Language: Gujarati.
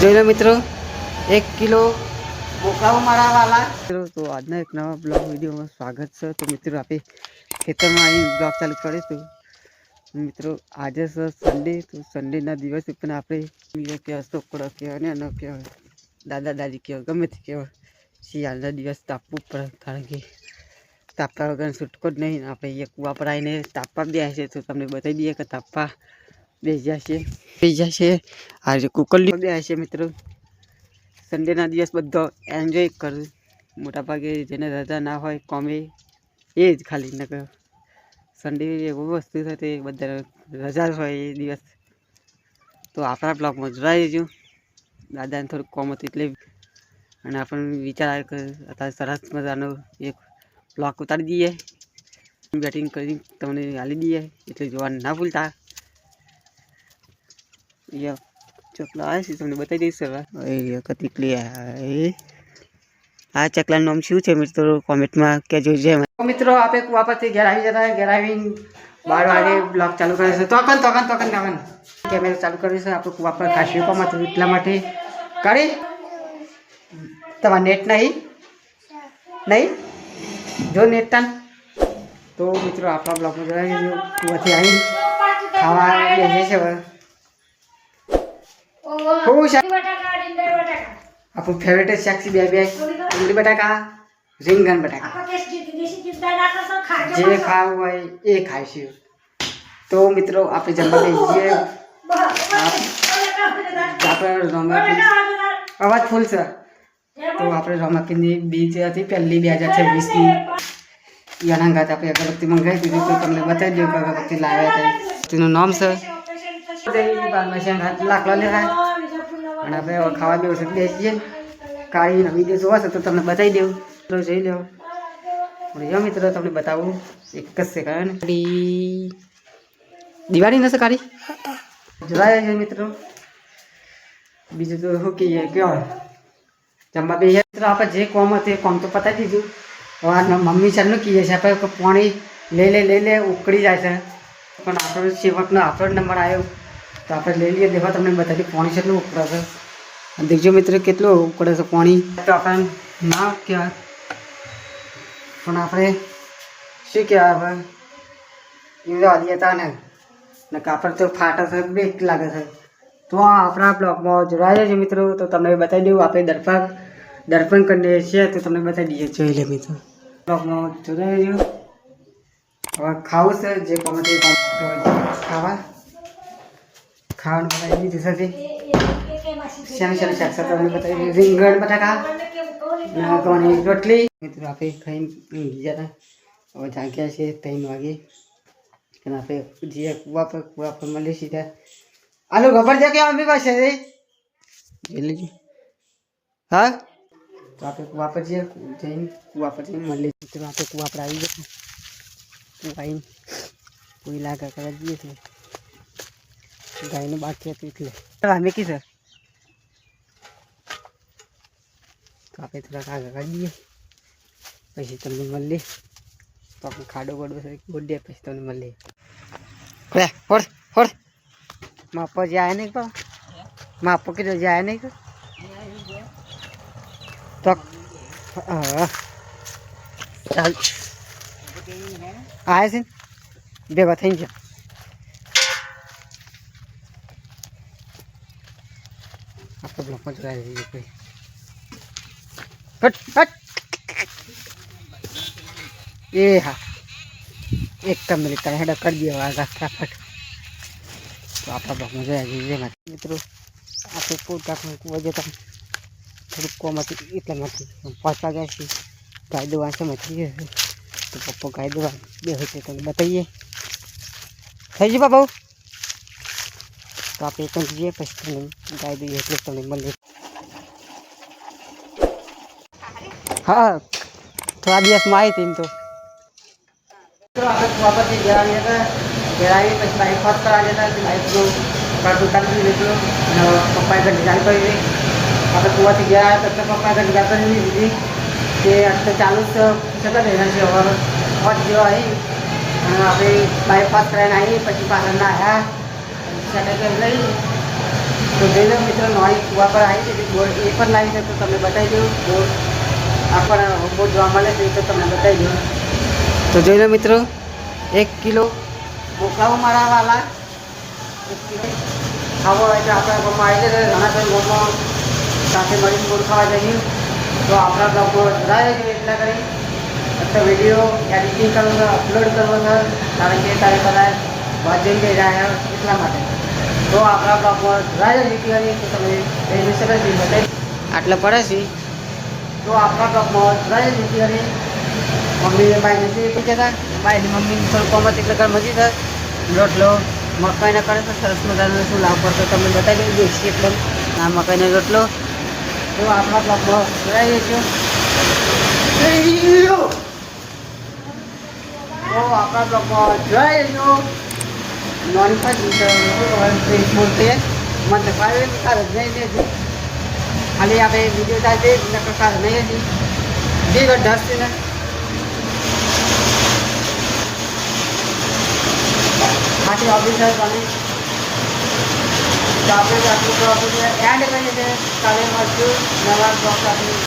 જોઈ લો મિત્રો 1 કિલો બોકાઓ મારા વાલા મિત્રો. તો આજના એક નવા બ્લોગ વિડીયોમાં સ્વાગત છે. તો મિત્રો આપણે ખેતરમાં અહીં બ્લોગ ચાલુ કરીશું મિત્રો. આજે છે સન્ડે. તો સન્ડેના દિવસે પણ આપણે કહેવાય છોકરો કહેવાય ને કહેવાય દાદા દાદી કહેવાય ગમે તે કહેવાય શિયાળના દિવસ તાપવું પડે, કારણ કે તાપવા વગર છૂટકો જ નહીં. આપણે એક કૂવા પર આવીને તાપવા બેસે છે. તો તમને બતાવી દઈએ કે તાપવા બેસી જશે. આજે કુકરની બે છે મિત્રો. સન્ડેના દિવસ બધો એન્જોય કરું. મોટાભાગે જેને રજા ના હોય કોમે એ જ ખાલી ન સન્ડે એવું વસ્તુ છે તે બધા રજા જ હોય એ દિવસ. તો આપણા બ્લોગમાં જોડાઈ દેજો. દાદાને થોડુંક કોમ હતું એટલે, અને આપણને વિચાર આવે કે અત્યારે સરસ મજાનો એક બ્લોગ ઉતારી દઈએ, બેટિંગ કરી તમને હાલી દઈએ, એટલે જોવાનું ના ભૂલતા. ચકલા આવે છે તમને બતાવી દઈશ. કતિકલી આ ચકલાનું નામ શું છે મિત્રો કોમેન્ટમાં કહેજો. જે મિત્રો આપણે કુવા પરથી ઘેર આવી જતા, ઘેર આવીને 12 વાગે બ્લોગ ચાલુ કરે છે. તોકન કેમેરા ચાલુ કરે છે. આપણે કુવા પર ખાસી કોમાં એટલા માટે કરી તમારે નેટ નહીં જો નેટ તાન. તો મિત્રો આપણા બ્લોગમાં જોડાઈ કુવાથી આવીને ખાવા બેસીએ છે. હવે આપણું ફેવરેટ શાક છે બે ડુંગળી બટાકા, રીંગણ બટાકા, જે ખાવું હોય એ ખાઈશું. તો મિત્રો આપણે જમવા બેસીએ. આપણે અવાજ ફૂલ છે. તો આપણે રોમાકીની બીજ હતી પહેલી 2026ની યનાંગાત આપણે અગરબત્તી મંગાવી દીધી. તો તમને બતાવી દઉં કે અગરબત્તી લાવ્યા હતા. તેનું નામ છે લાકડા લેવા. અને આપણે ખાવા બેસીએ. કાળી નવી દેશ જોવા છે તો તમને બતાવી દઉં. જોઈ લો મિત્રો, તમને બતાવું એક જ છે કારણ દિવાળી નથી કાઢી જોડાયા છે મિત્રો. બીજું તો શું કહીએ કયો જમવા બેસીએ મિત્રો. આપણે જે કોમ હતું એ કોમ તો પતાવી દીધું. હવે મમ્મી ચાલનું કહીએ છીએ આપણે પાણી લઈ લે ઉકળી જાય છે. પણ આપણો સેવકનો આપણો નંબર આવ્યો તો આપણે લઈ લઈએ. દેખો તમને બતાવી પાણી કેટલું ઉકળે છે. દેખજો મિત્રો કેટલું ઉકળે છે પાણી. તો આપણે ના કહેવાય પણ આપણે શું કહેવાય હવે આદિ હતા ને આપણે તો ફાટે છે, બેક લાગે છે. તો આપણા બ્લોગમાં જોડાયા છે મિત્રો. તો તમને બતાવી દઉં આપણે દર્પણ કરીએ છીએ. તો તમને બતાવી દઈએ. જોઈ લે મિત્રો બ્લોગમાં જોડાયા છે. હવે ખાવું છે જે કોમે તે ખાવાનું બનાવી દીધું છે. શાક તમને બતાવી રીંગણ બટાકા ઘણી રોટલી મિત્રો. આપણે ખાઈને ઊંઘી જતા. હવે જાગ્યા છે 3 વાગે. અને આપણે જે કુવા પર મળી સીધા આલુ ખબર છે કે મમ્મી પાસે જોઈ લેજો. હા તો આપણે કુવા પર જઈને કુવા પર જઈને મળી મિત્રો. આપણે કુવા પર આવી જશું. આવીને કોઈ લાગા કરવા જઈએ છીએ. ગાયનું બાકી હતું એટલે અમે કી સર તો આપણે થોડાક આગળ કરી દઈએ. પછી તમને મળીએ. તો આપણે ખાડો ગોડો ગોડીએ પછી તમને મળીએ. હોડ માપો જાય નહીં પણ માપો કીધું જાય નહીં તો ચાલ આવે છે ને ભેગા થઈ ગયા. આપણે બ્લોકમાં જોડાઈ દઈએ કોઈ એ હા એકદમ મિનિટ તમે હેડા કરી દે ફટાફટ. તો આપણા બ્લોકમાં જોડાઈ દઈએ મિત્રો. આપણે પોતાનું કુવા જતા થોડુંક કોમ હતું એટલામાંથી 5 વાગ્યા છે. ગાય દોવા છે મચી જશે. તો પપ્પા ગાય દોવા બે હોય છે તમને બતાવીએ. થઈ ગયું બાબુ. તો આપણે પણ જઈએ પછી તમને ગાય દઈએ એટલે તમને મળે. હા થોડા દિવસમાં આવી હતી તો આપણે કુવા પરથી ઘેર આવી હતા. ઘેર આવી પછી બાઇક પાસ કરવા જતા. બાઇકનો પાસ ઉતારી દીધો. પપ્પાએ ઘર ડિઝાઇન કરી દીધી. આપણે કુવાથી ઘેર આવ્યા તો પપ્પાએ ઘર ડિઝાઇન કરી દીધી કે અત્યારે ચાલુ જ છતાં એના છે હવે જેવો આવી. અને આપણે બાઇક પાસ કરાવીને આવી પછી પાછળ ના આવ્યા. સેટેલાઇટ લઈ તો જોઈ લો મિત્રો નોળી કુવા પર આવી છે બોર્ડ એ પણ લાવી છે તો તમને બતાવી દઉં બોર્ડ આ પણ બોર્ડ જોવા મળે છે તો તમને બતાવી દઉં તો જોઈ લો મિત્રો 1 કિલો મોકાઓ મારાવાલા 1 કિલો ખાવો હોય તો આપણા ગામમાં આવી જાય ઘણા બધા ગામમાં સાથે મળીને બોર્ડ ખાવા જઈએ તો આપણા બ્લોગમાં જોડાય છે એટલા કરી તો વિડીયો એડિટિંગ કરવો છે અપલોડ કરવો છે કારણ કે તારે બધા વાંચી લઈ રહ્યા એટલા માટે તો આપણા બ્લોગમાં જોડાય વિડીયોની તો તમે એની સરસ બતાવી આટલે પડે છે તો આપણા બ્લોગમાં જોડાય વિડીયોની મમ્મીને બાઈ નથી કહેતા બાઈની મમ્મીને થોડું કોમત એટલે કર મજી થાય રોટલો મકાઈના કરે તો સરસ મજાનો શું લાભ પડતો તમને બતાવી દઉં દેશી એકદમ આ મકાઈનો રોટલો તો આપણા બ્લોગમાં જોડાઈ જઈશું તો આપણા બ્લોગમાં જોડાઈ જઈશું નોન ફેસ બોલते मन तो पावे कार नहीं दे खाली आप वीडियो डाल दे नकर कार नहीं दी दे गो डस्ट ने खाली ऑफिसर बने तो आपने एंड करिए काले मजदूर नवा ब्लॉक